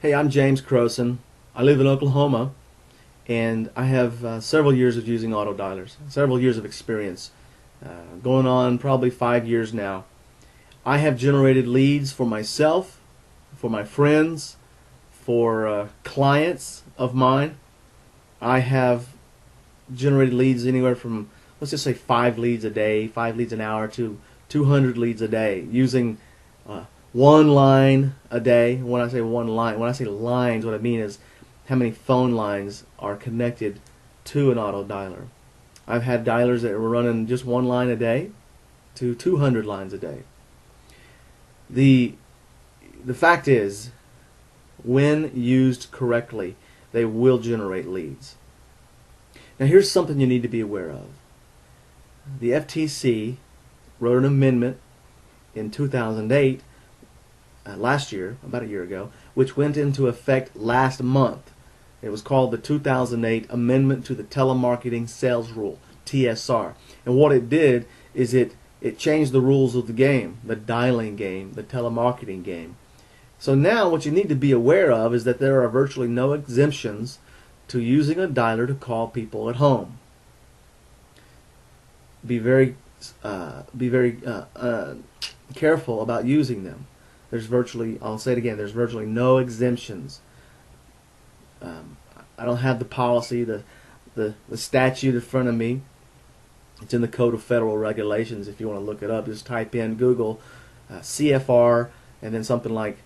Hey, I'm James Crowson. I live in Oklahoma, and I have several years of using auto dialers, several years of experience, going on probably 5 years now. I have generated leads for myself, for my friends, for clients of mine. I have generated leads anywhere from, let's just say, 5 leads a day, 5 leads an hour, to 200 leads a day using one line a day. When I say one line, when I say lines, what I mean is how many phone lines are connected to an auto dialer. I've had dialers that were running just one line a day to 200 lines a day. The fact is, when used correctly, they will generate leads. Now here's something you need to be aware of. The FTC wrote an amendment in 2008, last year, about a year ago, which went into effect last month. It was called the 2008 Amendment to the Telemarketing Sales Rule, TSR. And what it did is it changed the rules of the game, the dialing game, the telemarketing game. So now what you need to be aware of is that there are virtually no exemptions to using a dialer to call people at home. Be very careful about using them. There's virtually, I'll say it again, there's virtually no exemptions. I don't have the policy, the statute in front of me. It's in the Code of Federal Regulations. If you want to look it up, just type in Google CFR and then something like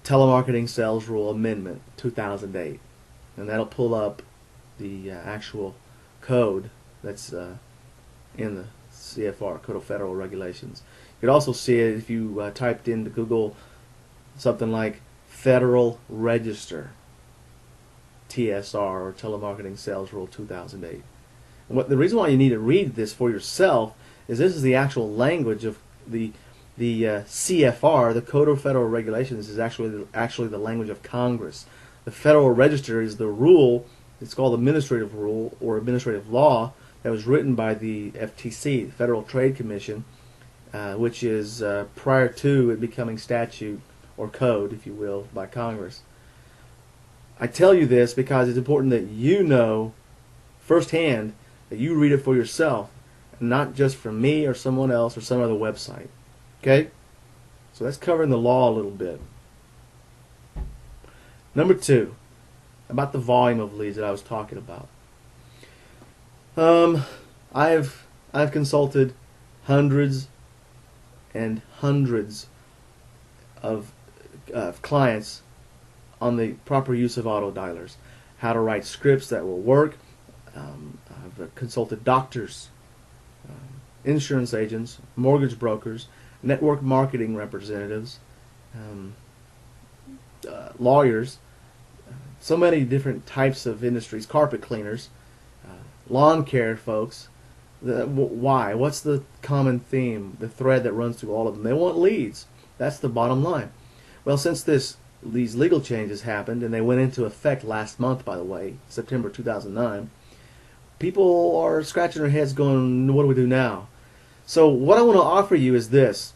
Telemarketing Sales Rule Amendment 2008. And that'll pull up the actual code that's in the CFR, Code of Federal Regulations. You could also see it if you typed into Google something like Federal Register TSR, or Telemarketing Sales Rule 2008. And the reason why you need to read this for yourself is this is the actual language of the CFR. The Code of Federal Regulations is actually the language of Congress. The Federal Register is the rule. It's called administrative rule or administrative law that was written by the FTC, the Federal Trade Commission, which is prior to it becoming statute or code, if you will, by Congress. I tell you this because it's important that you know firsthand, that you read it for yourself, and not just from me or someone else or some other website. Okay? So that's covering the law a little bit. Number 2, about the volume of leads that I was talking about. I've consulted hundreds and hundreds of clients on the proper use of auto dialers, how to write scripts that will work. I've consulted doctors, insurance agents, mortgage brokers, network marketing representatives, lawyers, so many different types of industries, carpet cleaners, lawn care folks. Why? What's the common theme, the thread that runs through all of them? They want leads. That's the bottom line. Well, since these legal changes happened, and they went into effect last month, by the way, September 2009, people are scratching their heads going, what do we do now? So what I want to offer you is this.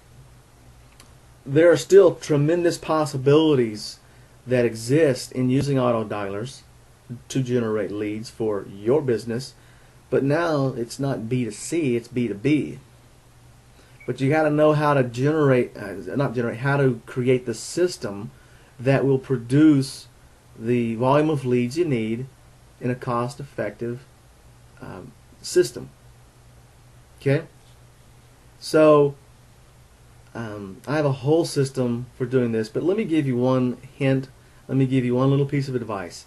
There are still tremendous possibilities that exist in using auto dialers to generate leads for your business, but now it's not B2C, it's B2B. But you got to know how to how to create the system that will produce the volume of leads you need in a cost-effective system. Okay? So I have a whole system for doing this, but let me give you one hint. Let me give you one little piece of advice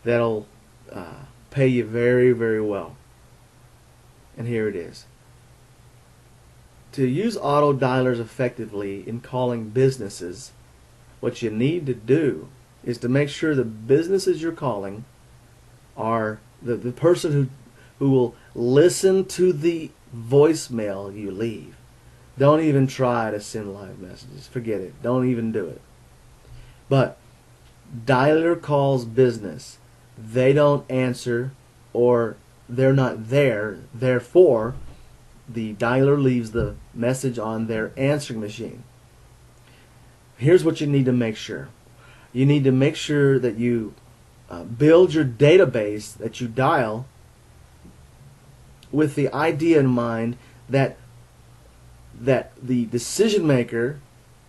that'll pay you very, very well. And here it is. To use auto dialers effectively in calling businesses, what you need to do is to make sure the businesses you're calling are the person who will listen to the voicemail you leave. Don't even try to send live messages. Forget it. Don't even do it. But dialer calls business. They don't answer, or they're not there. Therefore, the dialer leaves the message on their answering machine. Here's what you need to make sure. you need to make sure that you build your database that you dial with the idea in mind that the decision maker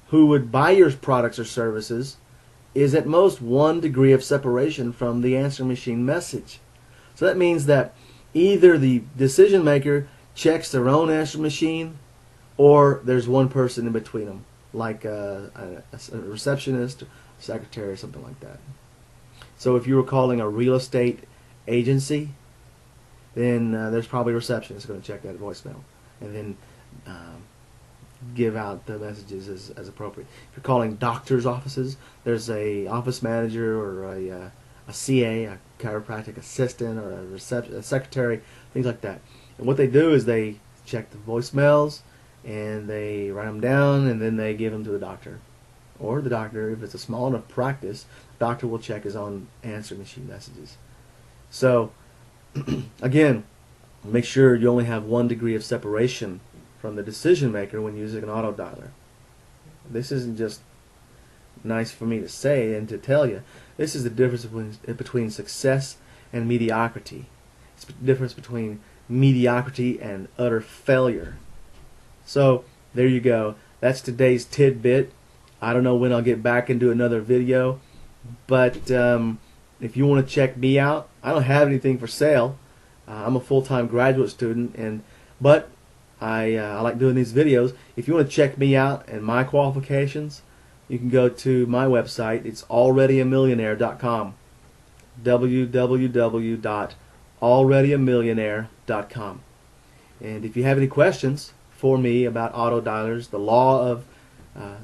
who would buy your products or services is at most 1 degree of separation from the answering machine message. So that means that either the decision maker checks their own answering machine, or there's one person in between them, like a receptionist, secretary, or something like that. So if you were calling a real estate agency, then there's probably a receptionist going to check that voicemail and then give out the messages as appropriate. If you're calling doctor's offices, there's a office manager or a CA, a chiropractic assistant, or a secretary, things like that. And what they do is they check the voicemails and they write them down, and then they give them to the doctor. Or the doctor, if it's a small enough practice, the doctor will check his own answering machine messages. So, again, make sure you only have 1 degree of separation from the decision maker when using an auto dialer. This isn't just nice for me to say and to tell you. This is the difference between success and mediocrity. It's the difference between mediocrity and utter failure. So there you go. That's today's tidbit. I don't know when I'll get back and do another video, but if you want to check me out, I don't have anything for sale. I'm a full-time graduate student, but I like doing these videos. If you want to check me out and my qualifications, you can go to my website. It's alreadymillionaire.com. www.alreadymillionaire.com. And if you have any questions for me about auto dialers, the law of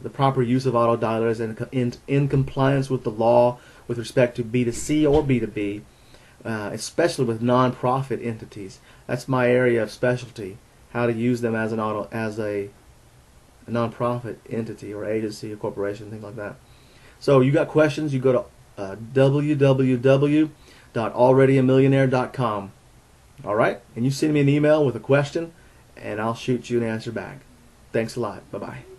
the proper use of auto dialers, and in compliance with the law with respect to B2C or B2B, especially with non-profit entities, that's my area of specialty. How to use them as a non-profit entity or agency or corporation, things like that. So you got questions, you go to www.alreadymillionaire.com. Alright? And you send me an email with a question, and I'll shoot you an answer back. Thanks a lot. Bye-bye.